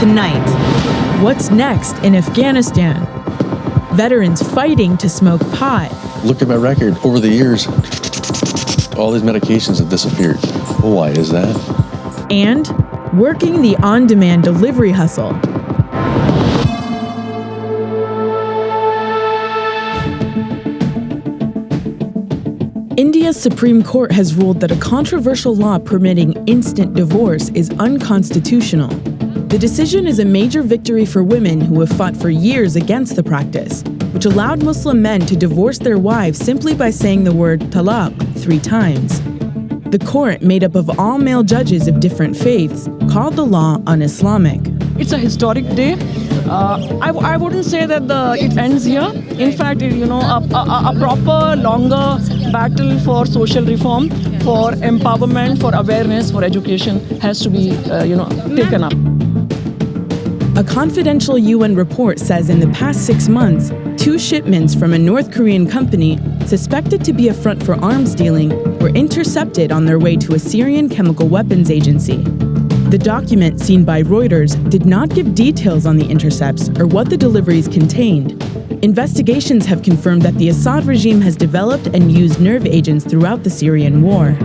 Tonight, what's next in Afghanistan? Veterans fighting to smoke pot. Look at my record. Over the years, all these medications have disappeared. Well, why is that? And working the on-demand delivery hustle. India's Supreme Court has ruled that a controversial law permitting instant divorce is unconstitutional. The decision is a major victory for women who have fought for years against the practice, which allowed Muslim men to divorce their wives simply by saying the word talaq 3 times. The court, made up of all male judges of different faiths, called the law un-Islamic. It's a historic day. I wouldn't say that it ends here. In fact, a proper, longer battle for social reform, for empowerment, for awareness, for education has to be, taken up. A confidential UN report says in the past 6 months, 2 shipments from a North Korean company suspected to be a front for arms dealing were intercepted on their way to a Syrian chemical weapons agency. The document, seen by Reuters, did not give details on the intercepts or what the deliveries contained. Investigations have confirmed that the Assad regime has developed and used nerve agents throughout the Syrian war.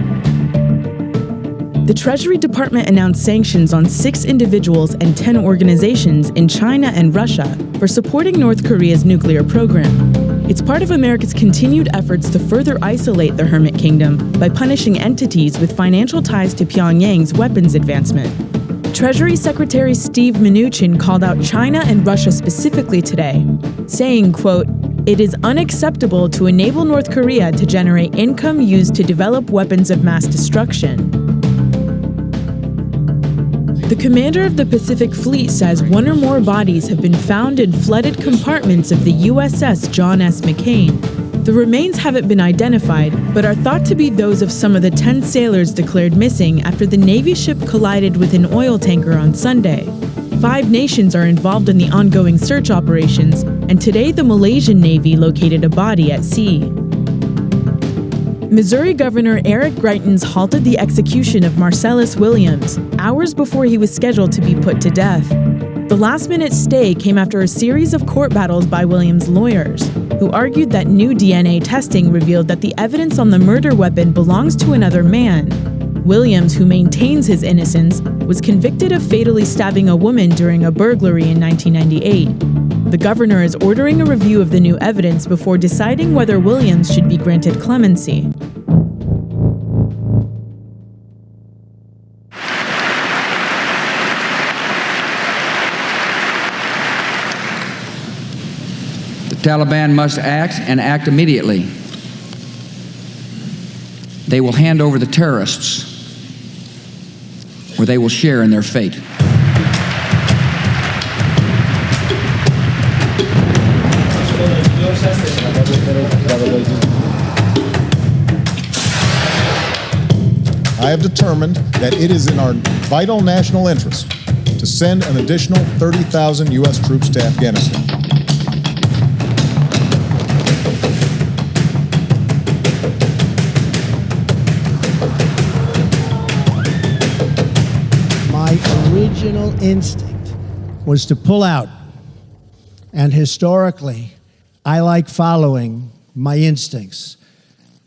The Treasury Department announced sanctions on 6 individuals and 10 organizations in China and Russia for supporting North Korea's nuclear program. It's part of America's continued efforts to further isolate the Hermit Kingdom by punishing entities with financial ties to Pyongyang's weapons advancement. Treasury Secretary Steve Mnuchin called out China and Russia specifically today, saying, quote, "It is unacceptable to enable North Korea to generate income used to develop weapons of mass destruction." The commander of the Pacific Fleet says 1 or more bodies have been found in flooded compartments of the USS John S. McCain. The remains haven't been identified, but are thought to be those of some of the 10 sailors declared missing after the Navy ship collided with an oil tanker on Sunday. 5 nations are involved in the ongoing search operations, and today the Malaysian Navy located a body at sea. Missouri Governor Eric Greitens halted the execution of Marcellus Williams hours before he was scheduled to be put to death. The last-minute stay came after a series of court battles by Williams' lawyers, who argued that new DNA testing revealed that the evidence on the murder weapon belongs to another man. Williams, who maintains his innocence, was convicted of fatally stabbing a woman during a burglary in 1998. The governor is ordering a review of the new evidence before deciding whether Williams should be granted clemency. The Taliban must act and act immediately. They will hand over the terrorists, or they will share in their fate. I have determined that it is in our vital national interest to send an additional 30,000 U.S. troops to Afghanistan. My original instinct was to pull out, and historically, I like following my instincts.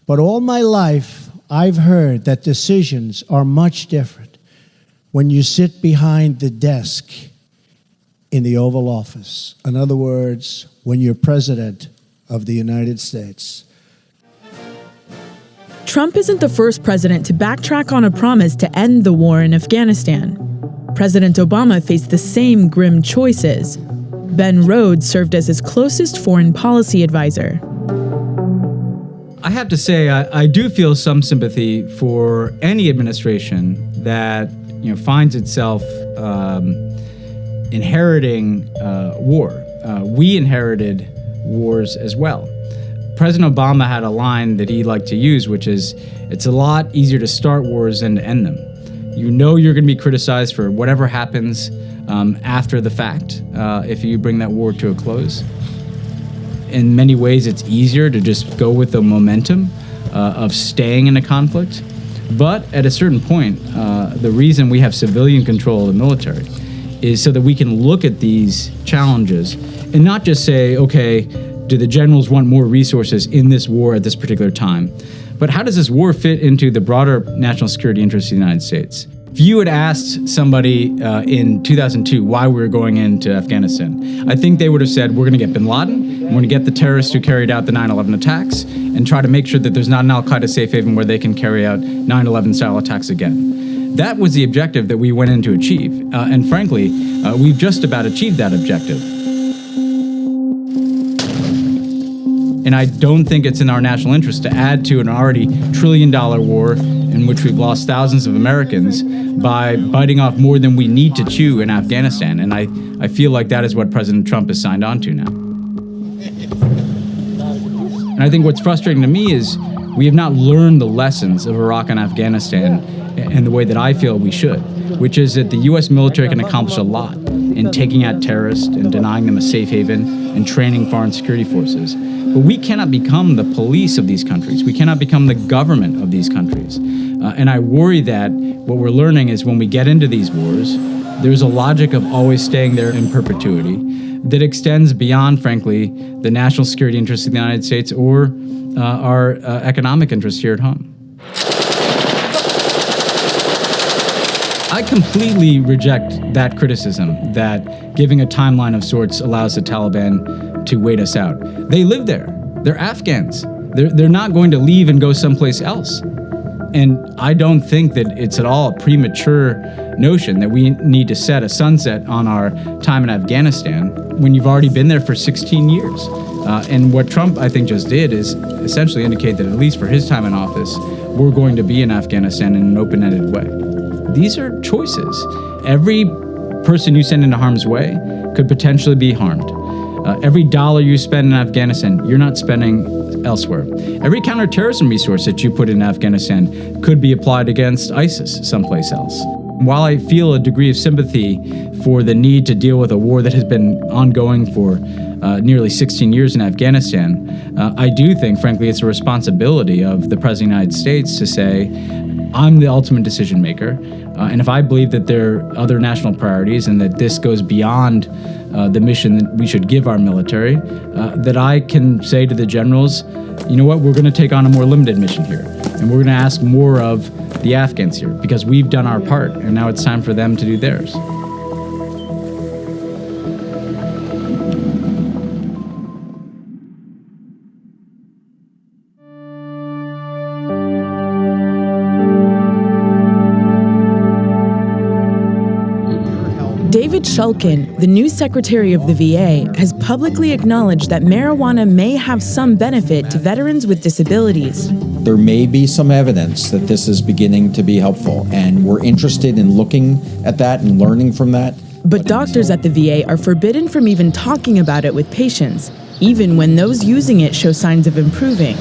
But all my life, I've heard that decisions are much different when you sit behind the desk in the Oval Office. In other words, when you're President of the United States. Trump isn't the first president to backtrack on a promise to end the war in Afghanistan. President Obama faced the same grim choices. Ben Rhodes served as his closest foreign policy advisor. I have to say, I do feel some sympathy for any administration that finds itself inheriting war. We inherited wars as well. President Obama had a line that he liked to use, which is, it's a lot easier to start wars than to end them. You know you're going to be criticized for whatever happens after the fact if you bring that war to a close. In many ways, it's easier to just go with the momentum of staying in a conflict. But at a certain point, the reason we have civilian control of the military is so that we can look at these challenges and not just say, okay, do the generals want more resources in this war at this particular time? But how does this war fit into the broader national security interests of the United States? If you had asked somebody in 2002 why we were going into Afghanistan, I think they would have said, we're going to get bin Laden, we're going to get the terrorists who carried out the 9/11 attacks, and try to make sure that there's not an al-Qaeda safe haven where they can carry out 9/11 style attacks again. That was the objective that we went in to achieve. And frankly, we've just about achieved that objective. And I don't think it's in our national interest to add to an already $1 trillion war in which we've lost thousands of Americans by biting off more than we need to chew in Afghanistan. And I feel like that is what President Trump has signed on to now. And I think what's frustrating to me is we have not learned the lessons of Iraq and Afghanistan in the way that I feel we should, which is that the U.S. military can accomplish a lot in taking out terrorists and denying them a safe haven and training foreign security forces. But we cannot become the police of these countries. We cannot become the government of these countries. And I worry that what we're learning is when we get into these wars, there's a logic of always staying there in perpetuity that extends beyond, frankly, the national security interests of the United States or our economic interests here at home. I completely reject that criticism that giving a timeline of sorts allows the Taliban to wait us out. They live there. They're Afghans. They're not going to leave and go someplace else. And I don't think that it's at all a premature notion that we need to set a sunset on our time in Afghanistan when you've already been there for 16 years. And what Trump, I think, just did is essentially indicate that at least for his time in office, we're going to be in Afghanistan in an open-ended way. These are choices. Every person you send into harm's way could potentially be harmed. Every dollar you spend in Afghanistan, you're not spending elsewhere. Every counterterrorism resource that you put in Afghanistan could be applied against ISIS someplace else. While I feel a degree of sympathy for the need to deal with a war that has been ongoing for nearly 16 years in Afghanistan, I do think, frankly, it's a responsibility of the President of the United States to say, I'm the ultimate decision maker, and if I believe that there are other national priorities and that this goes beyond the mission that we should give our military, that I can say to the generals, you know what, we're going to take on a more limited mission here, and we're going to ask more of the Afghans here, because we've done our part, and now it's time for them to do theirs. David Shulkin, the new Secretary of the VA, has publicly acknowledged that marijuana may have some benefit to veterans with disabilities. There may be some evidence that this is beginning to be helpful, and we're interested in looking at that and learning from that. But doctors at the VA are forbidden from even talking about it with patients, even when those using it show signs of improving.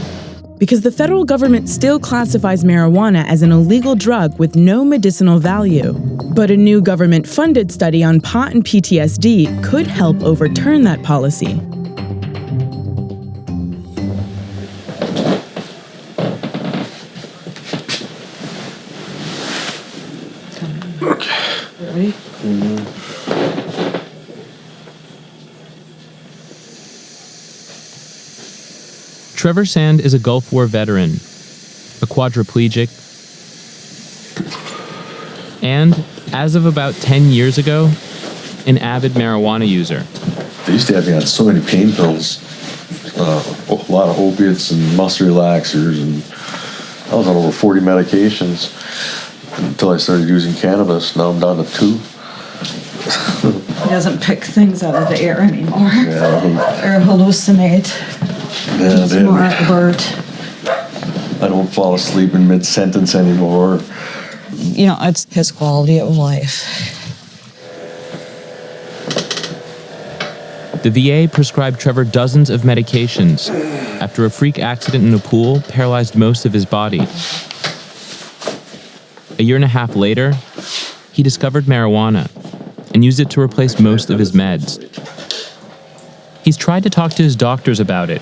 Because the federal government still classifies marijuana as an illegal drug with no medicinal value. But a new government-funded study on pot and PTSD could help overturn that policy. Okay. Ready? Trevor Sand is a Gulf War veteran, a quadriplegic, and, as of about 10 years ago, an avid marijuana user. They used to have me on so many pain pills, a lot of opiates and muscle relaxers, and I was on over 40 medications until I started using cannabis. Now I'm down to 2. He doesn't pick things out of the air anymore, or hallucinate. Yeah, He's more alert. I don't fall asleep in mid-sentence anymore. You know, it's his quality of life. The VA prescribed Trevor dozens of medications after a freak accident in a pool paralyzed most of his body. A year and a half later, he discovered marijuana and used it to replace most of his meds. He's tried to talk to his doctors about it,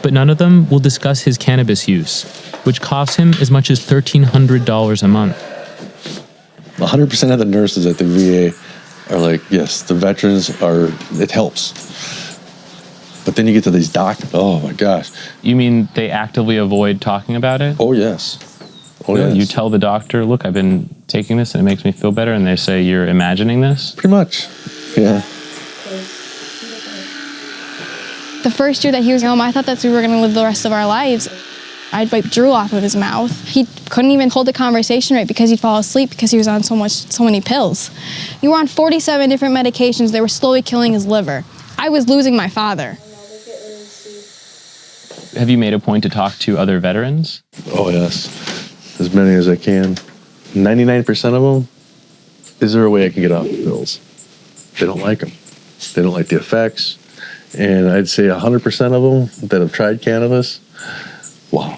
but none of them will discuss his cannabis use, which costs him as much as $1,300 a month. 100% of the nurses at the VA are like, yes, the veterans it helps. But then you get to these doctors, oh my gosh. You mean they actively avoid talking about it? Oh, yes. Oh, yes. You tell the doctor, look, I've been taking this and it makes me feel better, and they say, you're imagining this? Pretty much, yeah. The first year that he was home, I thought that we were going to live the rest of our lives. I'd wipe drool off of his mouth. He couldn't even hold the conversation right because he'd fall asleep because he was on so many pills. You were on 47 different medications. They were slowly killing his liver. I was losing my father. Have you made a point to talk to other veterans? Oh, yes. As many as I can. 99% of them, is there a way I can get off the pills? They don't like them. They don't like the effects. And I'd say 100% of them that have tried cannabis, wow.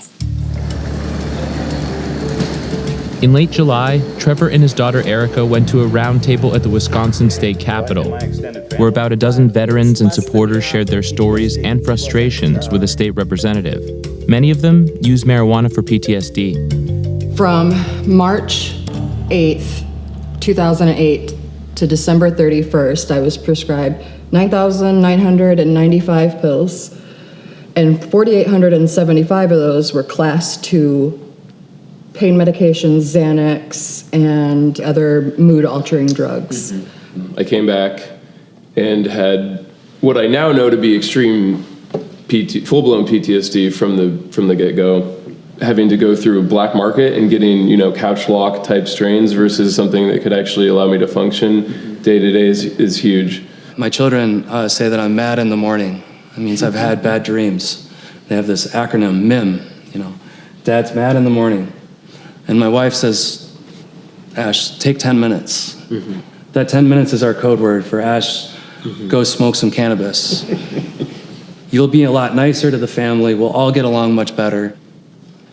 In late July, Trevor and his daughter Erica went to a roundtable at the Wisconsin State Capitol, where about a dozen veterans and supporters shared their stories and frustrations with a state representative. Many of them used marijuana for PTSD. From March 8th, 2008 to December 31st, I was prescribed 9,995 pills, and 4,875 of those were class 2 pain medications, Xanax, and other mood-altering drugs. I came back and had what I now know to be extreme full-blown PTSD from the get-go, having to go through a black market and getting, couch lock type strains versus something that could actually allow me to function day to day is huge. My children say that I'm mad in the morning. That means I've had bad dreams. They have this acronym, MIM, Dad's mad in the morning. And my wife says, Ash, take 10 minutes. Mm-hmm. That 10 minutes is our code word for Ash, go smoke some cannabis. You'll be a lot nicer to the family. We'll all get along much better.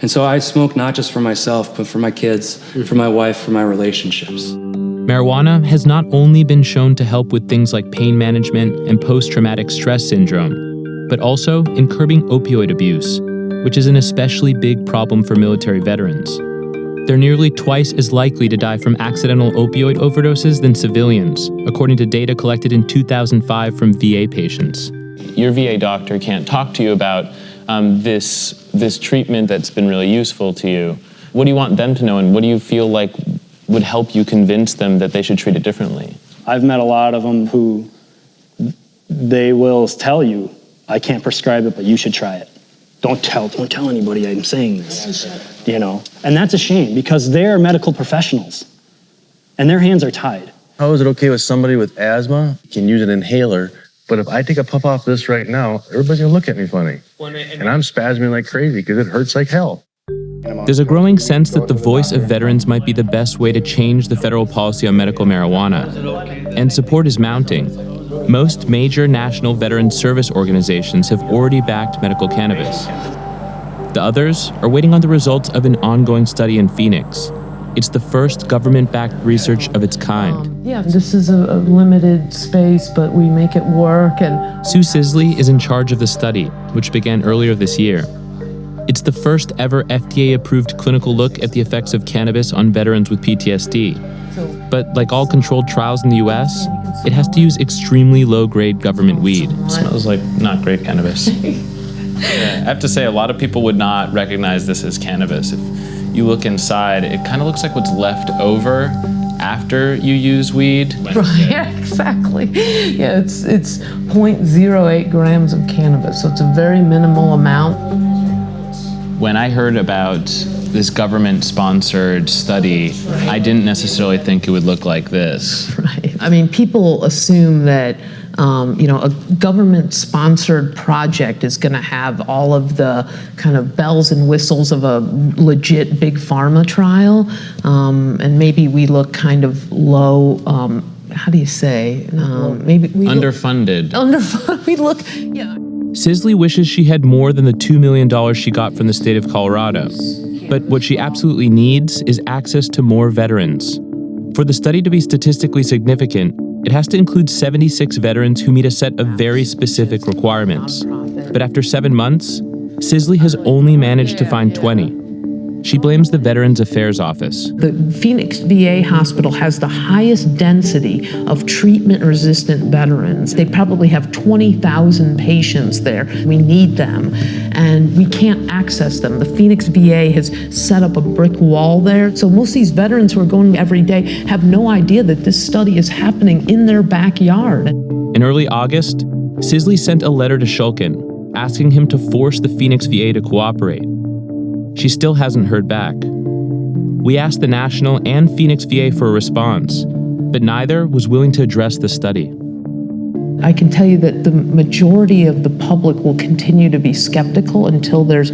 And so I smoke not just for myself, but for my kids, for my wife, for my relationships. Marijuana has not only been shown to help with things like pain management and post-traumatic stress syndrome, but also in curbing opioid abuse, which is an especially big problem for military veterans. They're nearly twice as likely to die from accidental opioid overdoses than civilians, according to data collected in 2005 from VA patients. Your VA doctor can't talk to you about this treatment that's been really useful to you. What do you want them to know, and what do you feel like would help you convince them that they should treat it differently? I've met a lot of them who they will tell you, I can't prescribe it, but you should try it. Don't tell anybody I'm saying this, And that's a shame because they're medical professionals and their hands are tied. How is it okay with somebody with asthma can use an inhaler, but if I take a puff off this right now, everybody's gonna look at me funny. And I'm spasming like crazy because it hurts like hell. There's a growing sense that the voice of veterans might be the best way to change the federal policy on medical marijuana, and support is mounting. Most major national veteran service organizations have already backed medical cannabis. The others are waiting on the results of an ongoing study in Phoenix. It's the first government-backed research of its kind. Yeah, this is a limited space, but we make it work. And Sue Sisley is in charge of the study, which began earlier this year. It's the first ever FDA-approved clinical look at the effects of cannabis on veterans with PTSD. But like all controlled trials in the US, it has to use extremely low-grade government weed. It smells like not great cannabis. Yeah, I have to say, a lot of people would not recognize this as cannabis. If you look inside, it kind of looks like what's left over after you use weed. Right, yeah, exactly. Yeah, it's 0.08 grams of cannabis, so it's a very minimal amount. When I heard about this government-sponsored study, I didn't necessarily think it would look like this. Right. I mean, people assume that a government-sponsored project is going to have all of the kind of bells and whistles of a legit big pharma trial, and maybe we look kind of low. How do you say? Maybe we underfunded. We look, yeah. Sisley wishes she had more than the $2 million she got from the state of Colorado. But what she absolutely needs is access to more veterans. For the study to be statistically significant, it has to include 76 veterans who meet a set of very specific requirements. But after 7 months, Sisley has only managed to find 20. She blames the Veterans Affairs Office. The Phoenix VA hospital has the highest density of treatment-resistant veterans. They probably have 20,000 patients there. We need them, and we can't access them. The Phoenix VA has set up a brick wall there. So most of these veterans who are going every day have no idea that this study is happening in their backyard. In early August, Sisley sent a letter to Shulkin, asking him to force the Phoenix VA to cooperate. She still hasn't heard back. We asked the National and Phoenix VA for a response, but neither was willing to address the study. I can tell you that the majority of the public will continue to be skeptical until there's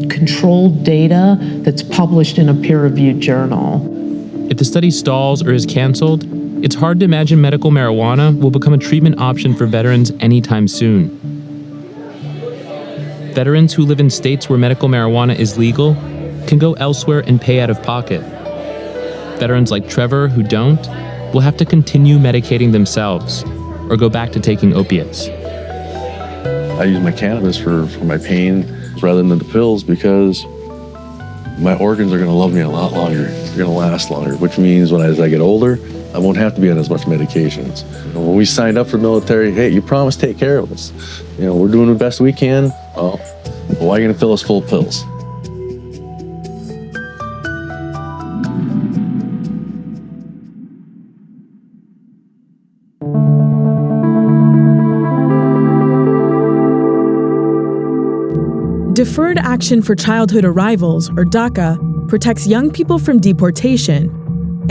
controlled data that's published in a peer-reviewed journal. If the study stalls or is canceled, it's hard to imagine medical marijuana will become a treatment option for veterans anytime soon. Veterans who live in states where medical marijuana is legal can go elsewhere and pay out of pocket. Veterans like Trevor who don't will have to continue medicating themselves or go back to taking opiates. I use my cannabis for my pain rather than the pills because my organs are going to love me a lot longer. They're going to last longer, which means as I get older, I won't have to be on as much medications. When we signed up for military, hey, you promised to take care of us. We're doing the best we can. Well, why are you going to fill us full of pills? Deferred Action for Childhood Arrivals, or DACA, protects young people from deportation,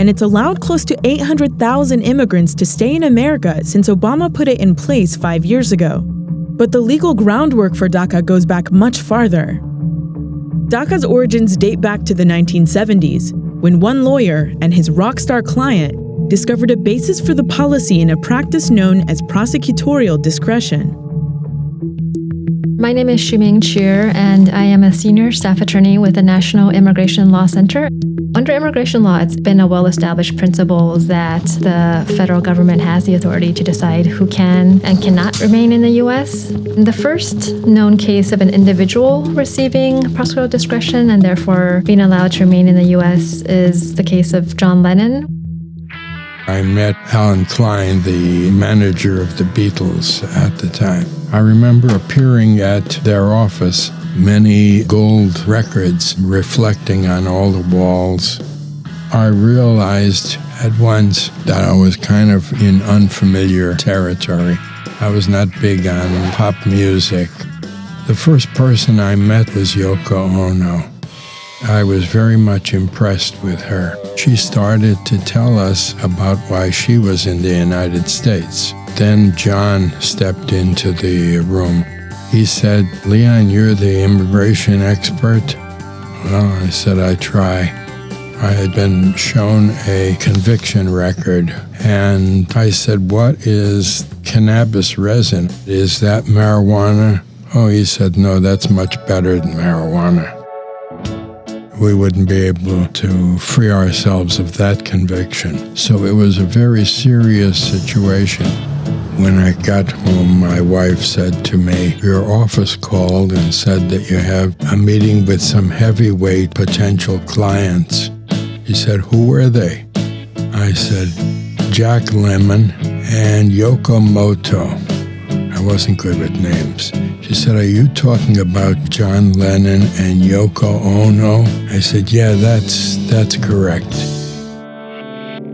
and it's allowed close to 800,000 immigrants to stay in America since Obama put it in place 5 years ago. But the legal groundwork for DACA goes back much farther. DACA's origins date back to the 1970s, when one lawyer and his rock star client discovered a basis for the policy in a practice known as prosecutorial discretion. My name is Shuming Cheer, and I am a senior staff attorney with the National Immigration Law Center. Under immigration law, it's been a well-established principle that the federal government has the authority to decide who can and cannot remain in the U.S. The first known case of an individual receiving prosecutorial discretion and therefore being allowed to remain in the U.S. is the case of John Lennon. I met Alan Klein, the manager of the Beatles at the time. I remember appearing at their office, many gold records reflecting on all the walls. I realized at once that I was kind of in unfamiliar territory. I was not big on pop music. The first person I met was Yoko Ono. I was very much impressed with her. She started to tell us about why she was in the United States. Then John stepped into the room. He said, "Leon, you're the immigration expert?" Well, I said, "I try." I had been shown a conviction record, and I said, "What is cannabis resin? Is that marijuana?" Oh, he said, "No, that's much better than marijuana." We wouldn't be able to free ourselves of that conviction. So it was a very serious situation. When I got home, my wife said to me, "Your office called and said that you have a meeting with some heavyweight potential clients." She said, "Who were they?" I said, "Jack Lemmon and Yokomoto." I wasn't good with names. She said, "Are you talking about John Lennon and Yoko Ono?" I said, "Yeah, that's correct."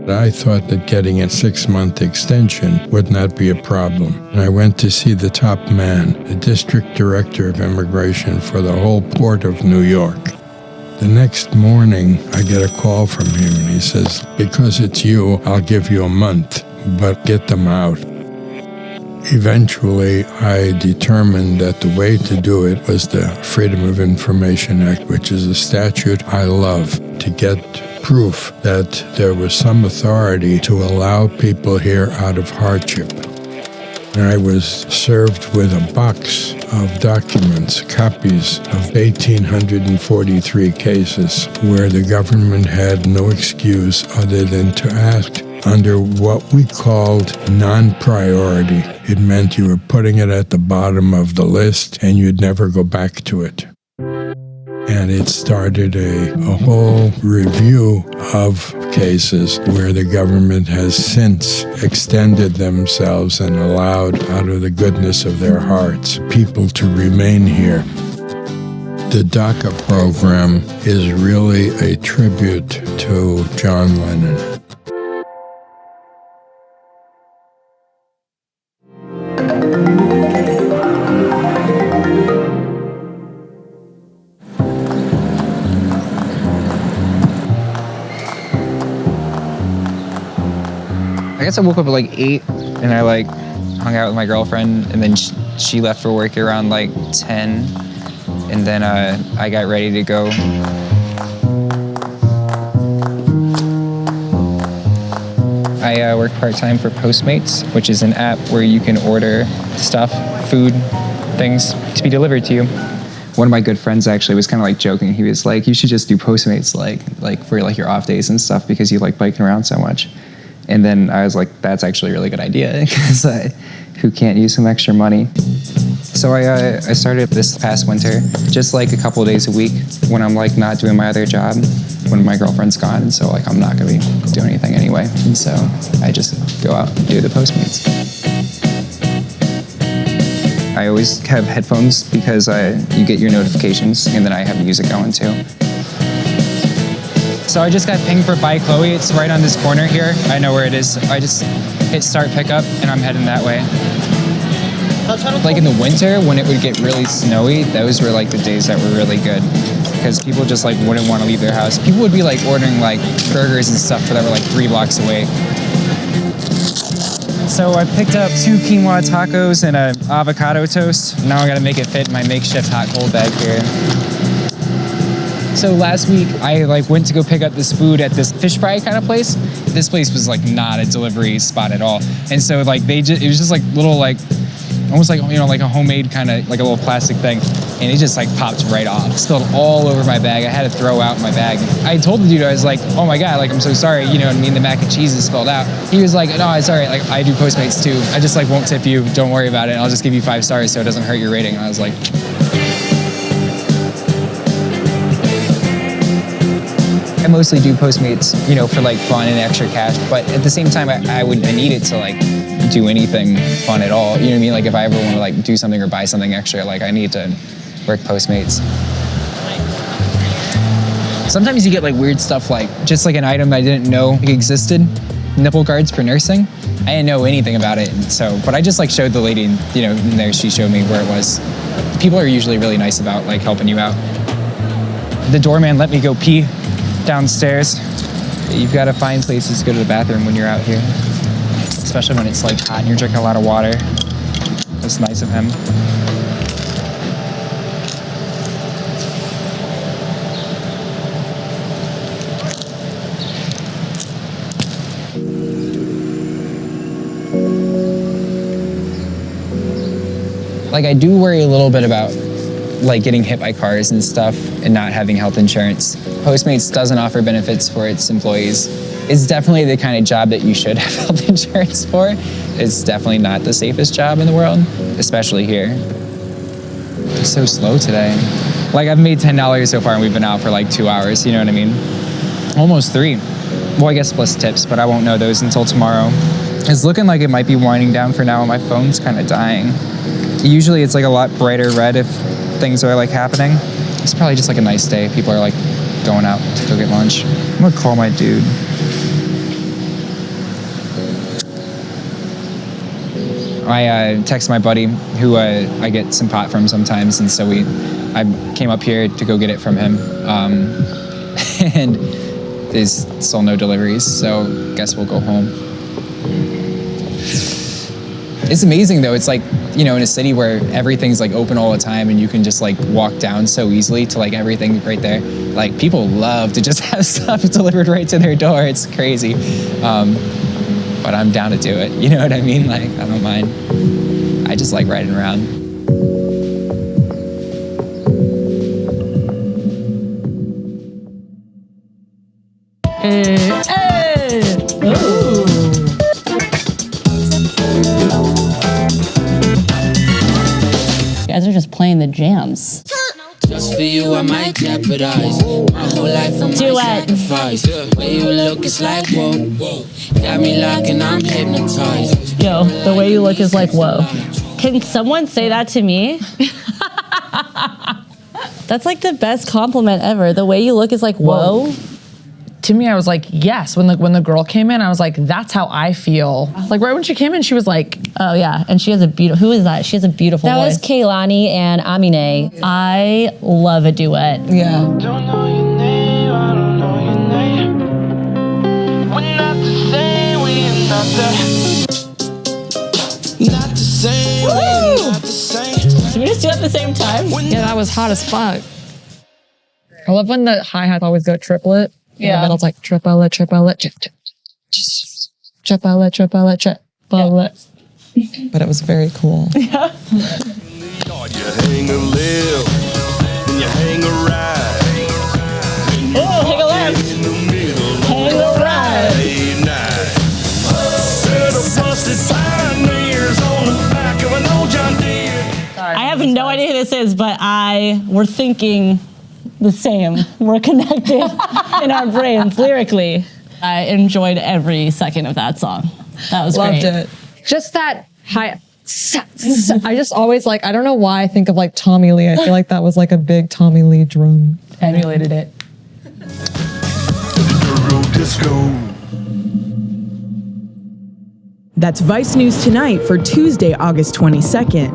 I thought that getting a 6-month extension would not be a problem. And I went to see the top man, the district director of immigration for the whole port of New York. The next morning, I get a call from him, and he says, "Because it's you, I'll give you a month, but get them out." Eventually, I determined that the way to do it was the Freedom of Information Act, which is a statute I love, to get proof that there was some authority to allow people here out of hardship. And I was served with a box of documents, copies of 1,843 cases where the government had no excuse other than to act under what we called non-priority. It meant you were putting it at the bottom of the list and you'd never go back to it. And it started a whole review of cases where the government has since extended themselves and allowed, out of the goodness of their hearts, people to remain here. The DACA program is really a tribute to John Lennon. I guess I woke up at like 8 and I hung out with my girlfriend, and then she left for work around 10, and then I got ready to go. I work part-time for Postmates, which is an app where you can order stuff, food, things to be delivered to you. One of my good friends actually was kind of joking. He was like, you should just do Postmates for your off days and stuff because you like biking around so much. And then I was like, that's actually a really good idea because who can't use some extra money? So I started this past winter, just a couple of days a week when I'm not doing my other job, when my girlfriend's gone, and so I'm not gonna be doing anything anyway. And so I just go out and do the Postmates. I always have headphones because you get your notifications, and then I have music going too. So I just got pinged for Buy Chloe. It's right on this corner here. I know where it is. I just hit start pickup and I'm heading that way. In the winter when it would get really snowy, those were the days that were really good because people just wouldn't want to leave their house. People would be ordering burgers and stuff that were 3 blocks away. So I picked up 2 quinoa tacos and an avocado toast. Now I gotta make it fit in my makeshift hot cold bag here. So last week, I went to go pick up this food at this fish fry kind of place. This place was not a delivery spot at all. And so it was just little almost a homemade kind of a little plastic thing. And it just popped right off. Spilled all over my bag. I had to throw out my bag. I told the dude, I was like, oh my God, I'm so sorry. You know what I mean? The mac and cheese is spilled out. He was like, no, it's all right. I do Postmates too. I just won't tip you. Don't worry about it. I'll just give you 5 stars so it doesn't hurt your rating. And I was like, I mostly do Postmates, for fun and extra cash, but at the same time, I need it to do anything fun at all. You know what I mean? If I ever want to do something or buy something extra, I need to work Postmates. Sometimes you get weird stuff, just an item I didn't know existed, nipple guards for nursing. I didn't know anything about it, but I just showed the lady, in there. She showed me where it was. People are usually really nice about helping you out. The doorman let me go pee downstairs. You've got to find places to go to the bathroom when you're out here, especially when it's hot and you're drinking a lot of water. That's nice of him. I do worry a little bit about getting hit by cars and stuff and not having health insurance. Postmates doesn't offer benefits for its employees. It's definitely the kind of job that you should have health insurance for. It's definitely not the safest job in the world, especially here. It's so slow today. I've made $10 so far and we've been out for 2 hours, you know what I mean? Almost 3. Well, I guess plus tips, but I won't know those until tomorrow. It's looking like it might be winding down for now and my phone's kind of dying. Usually it's a lot brighter red if things are happening. It's probably just a nice day. People are going out to go get lunch. I'm gonna call my dude. I text my buddy who I get some pot from sometimes, and so I came up here to go get it from him. And there's still no deliveries, so guess we'll go home. It's amazing though. It's in a city where everything's open all the time and you can just walk down so easily to everything right there. People love to just have stuff delivered right to their door. It's crazy. But I'm down to do it. You know what I mean? I don't mind. I just like riding around. You guys are just playing the jams. Just for you, I might jeopardize my whole life on my sacrifice. The way you look, it's like whoa. Got me locked and I'm hypnotized. Yo, the way you look is like whoa. Can someone say that to me? That's like the best compliment ever. The way you look is like whoa. To me, I was like, yes. When the girl came in, I was like, that's how I feel. Like right when she came in, she was like, oh yeah, and she has a beautiful. Who is that? She has a beautiful voice. That was Kehlani and Aminé. I love a duet. Yeah. Don't know your name, I don't know your name. We're not the same, we're not the same, we're not the same. Should we just do it at the same time? Yeah, that was hot as fuck. I love when the hi-hats always go triplet. Yeah. And the middle's like triplet, triplet, triplet, triplet, triplet, triplet. But it was very cool. Yeah. You hang a left, then you hang a right. Oh, hang a left. Hang a right. I have no idea who this is, but we're thinking the same. We're connected in our brains lyrically. I enjoyed every second of that song. That was Loved great. it. Just that high. I just always like, I don't know why I think of like Tommy Lee. I feel like that was like a big Tommy Lee drum. Emulated it. That's Vice News Tonight for Tuesday, August 22nd.